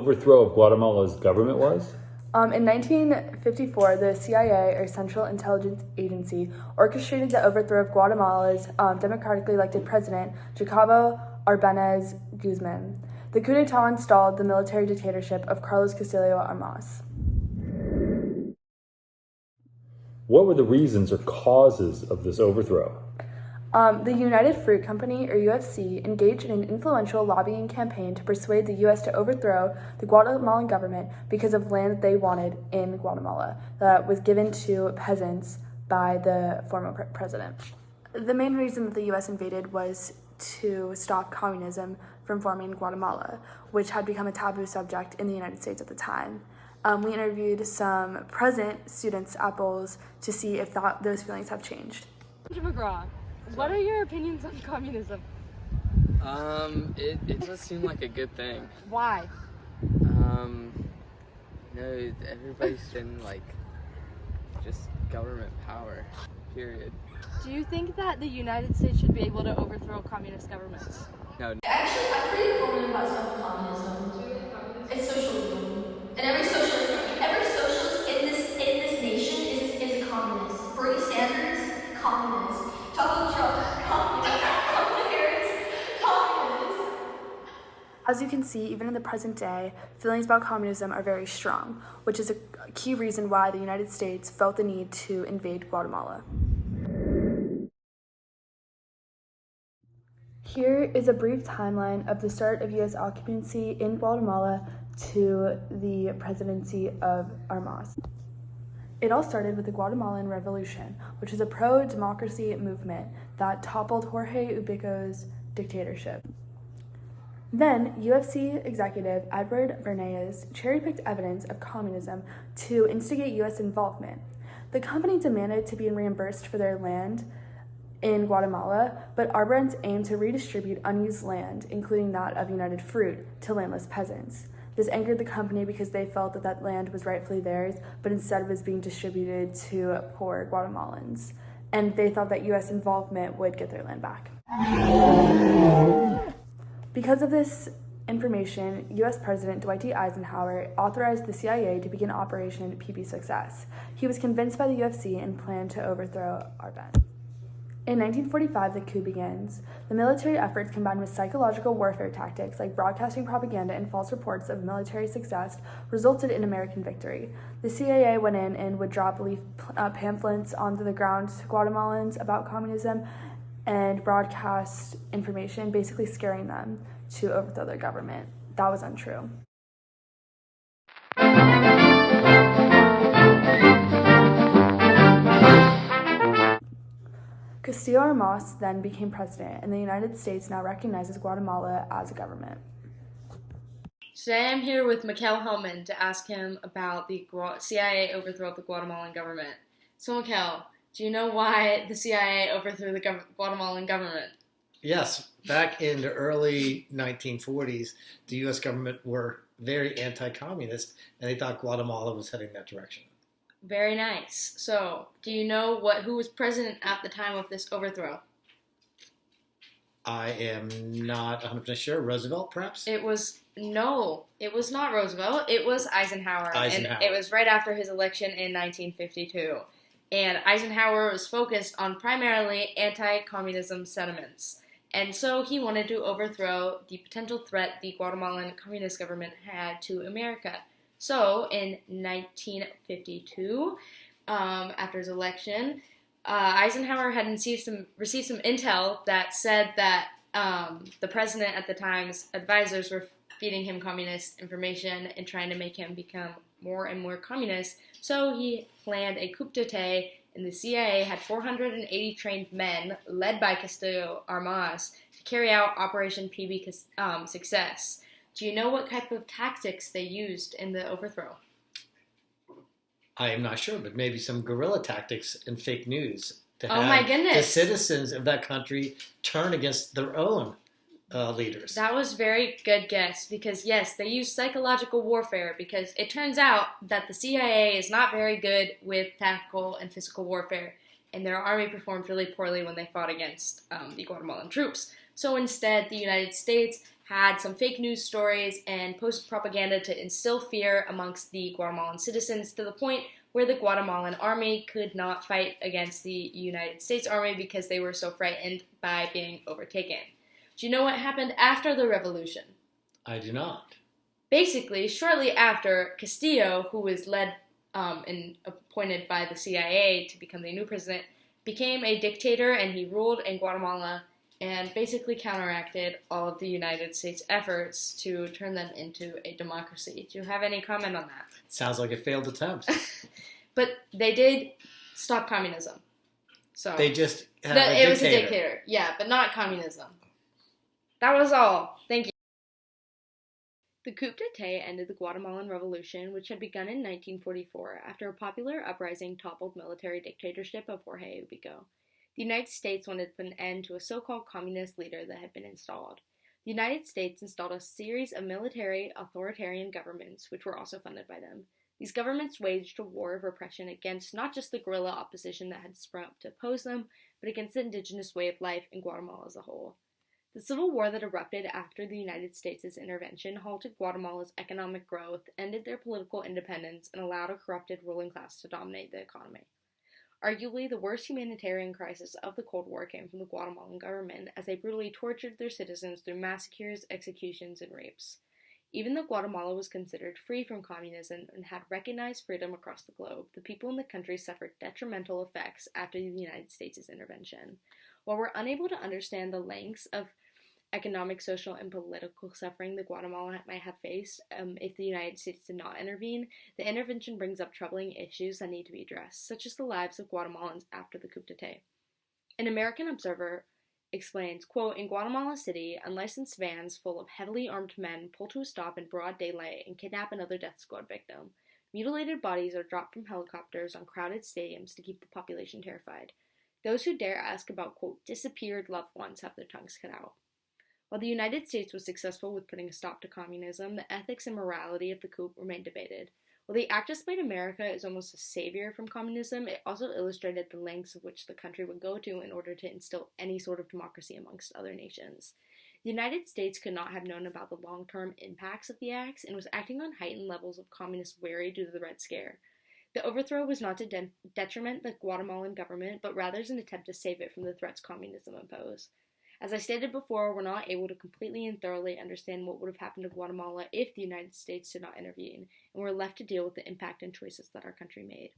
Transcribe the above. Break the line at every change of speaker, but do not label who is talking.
overthrow of Guatemala's government was?
In 1954, the CIA, or Central Intelligence Agency, orchestrated the overthrow of Guatemala's democratically elected president, Jacobo Arbenez Guzman. The coup d'etat installed the military dictatorship of Carlos Castillo Armas.
What were the reasons or causes of this overthrow?
The United Fruit Company, or UFC, engaged in an influential lobbying campaign to persuade the U.S. to overthrow the Guatemalan government because of land that they wanted in Guatemala that was given to peasants by the former president. The main reason that the U.S. invaded was to stop communism from forming in Guatemala, which had become a taboo subject in the United States at the time. We interviewed some present students at Bowles to see if those feelings have changed.
Mr. McGraw, what are your opinions on communism?
It does seem like a good thing.
Why?
Everybody's been just government power, period.
Do you think that the United States should be able to overthrow communist governments?
No.
Actually, I'm pretty confident about stuff communism. It's socialism. And every socialist in this nation is a communist. Bernie Sanders, communist. Donald Trump, communist. Kamala Harris, communist.
As you can see, even in the present day, feelings about communism are very strong, which is a key reason why the United States felt the need to invade Guatemala. Here is a brief timeline of the start of U.S. occupancy in Guatemala to the presidency of Armas. It all started with the Guatemalan Revolution, which is a pro-democracy movement that toppled Jorge Ubico's dictatorship. Then, UFC executive Edward Bernays cherry-picked evidence of communism to instigate U.S. involvement. The company demanded to be reimbursed for their land in Guatemala, but Arbenz aimed to redistribute unused land, including that of United Fruit, to landless peasants. This angered the company because they felt that that land was rightfully theirs, but instead was being distributed to poor Guatemalans. And they thought that U.S. involvement would get their land back. Because of this information, U.S. President Dwight D. Eisenhower authorized the CIA to begin Operation PB Success. He was convinced by the UFC and planned to overthrow Arbenz. In 1945, the coup begins. The military efforts, combined with psychological warfare tactics like broadcasting propaganda and false reports of military success, resulted in American victory. The CIA went in and would drop pamphlets onto the ground to Guatemalans about communism and broadcast information, basically scaring them to overthrow their government. That was untrue. Castillo Armas then became president, and the United States now recognizes Guatemala as a government.
Today I'm here with Mikkel Hellman to ask him about the CIA overthrow of the Guatemalan government. So Mikkel, do you know why the CIA overthrew the Guatemalan government?
Yes, back in the early 1940s, the U.S. government were very anti-communist, and they thought Guatemala was heading that direction.
Very nice. So, do you know who was president at the time of this overthrow?
I am not 100% sure. Roosevelt, perhaps?
It was not Roosevelt. It was Eisenhower. And it was right after his election in 1952. And Eisenhower was focused on primarily anti-communism sentiments. And so he wanted to overthrow the potential threat the Guatemalan communist government had to America. So, in 1952, after his election, Eisenhower had received some intel that said that the president at the time's advisors were feeding him communist information and trying to make him become more and more communist. So he planned a coup d'etat, and the CIA had 480 trained men, led by Castillo Armas, to carry out Operation PB Success. Do you know what type of tactics they used in the overthrow?
I am not sure, but maybe some guerrilla tactics and fake news to
Oh my
have
goodness.
the citizens of that country turn against their own leaders.
That was very good guess, because yes, they used psychological warfare, because it turns out that the CIA is not very good with tactical and physical warfare. and their army performed really poorly when they fought against the Guatemalan troops. So instead, the United States had some fake news stories and posted propaganda to instill fear amongst the Guatemalan citizens to the point where the Guatemalan army could not fight against the United States Army because they were so frightened by being overtaken. Do you know what happened after the revolution?
I do not.
Basically, shortly after, Castillo, who was led and appointed by the CIA to become the new president, became a dictator, and he ruled in Guatemala and basically counteracted all of the United States' efforts to turn them into a democracy. Do you have any comment on that?
Sounds like a failed attempt.
But they did stop communism. So
they just had a dictator.
It was a dictator, yeah, but not communism. That was all. Thank you. The coup d'etat ended the Guatemalan Revolution, which had begun in 1944 after a popular uprising toppled military dictatorship of Jorge Ubico. The United States wanted to put an end to a so-called communist leader that had been installed. The United States installed a series of military authoritarian governments, which were also funded by them. These governments waged a war of repression against not just the guerrilla opposition that had sprung up to oppose them, but against the indigenous way of life in Guatemala as a whole. The civil war that erupted after the United States' intervention halted Guatemala's economic growth, ended their political independence, and allowed a corrupted ruling class to dominate the economy. Arguably, the worst humanitarian crisis of the Cold War came from the Guatemalan government, as they brutally tortured their citizens through massacres, executions, and rapes. Even though Guatemala was considered free from communism and had recognized freedom across the globe, the people in the country suffered detrimental effects after the United States' intervention. While we're unable to understand the lengths of economic, social, and political suffering that Guatemala might have faced if the United States did not intervene, the intervention brings up troubling issues that need to be addressed, such as the lives of Guatemalans after the coup d'etat. An American Observer explains, quote, "In Guatemala City, unlicensed vans full of heavily armed men pull to a stop in broad daylight and kidnap another death squad victim. Mutilated bodies are dropped from helicopters on crowded stadiums to keep the population terrified. Those who dare ask about, quote, disappeared loved ones have their tongues cut out." While the United States was successful with putting a stop to communism, the ethics and morality of the coup remained debated. While the act displayed America as almost a savior from communism, it also illustrated the lengths of which the country would go to in order to instill any sort of democracy amongst other nations. The United States could not have known about the long-term impacts of the acts and was acting on heightened levels of communist worry due to the Red Scare. The overthrow was not to detriment the Guatemalan government, but rather as an attempt to save it from the threats communism imposed. As I stated before, we're not able to completely and thoroughly understand what would have happened to Guatemala if the United States did not intervene, and we're left to deal with the impact and choices that our country made.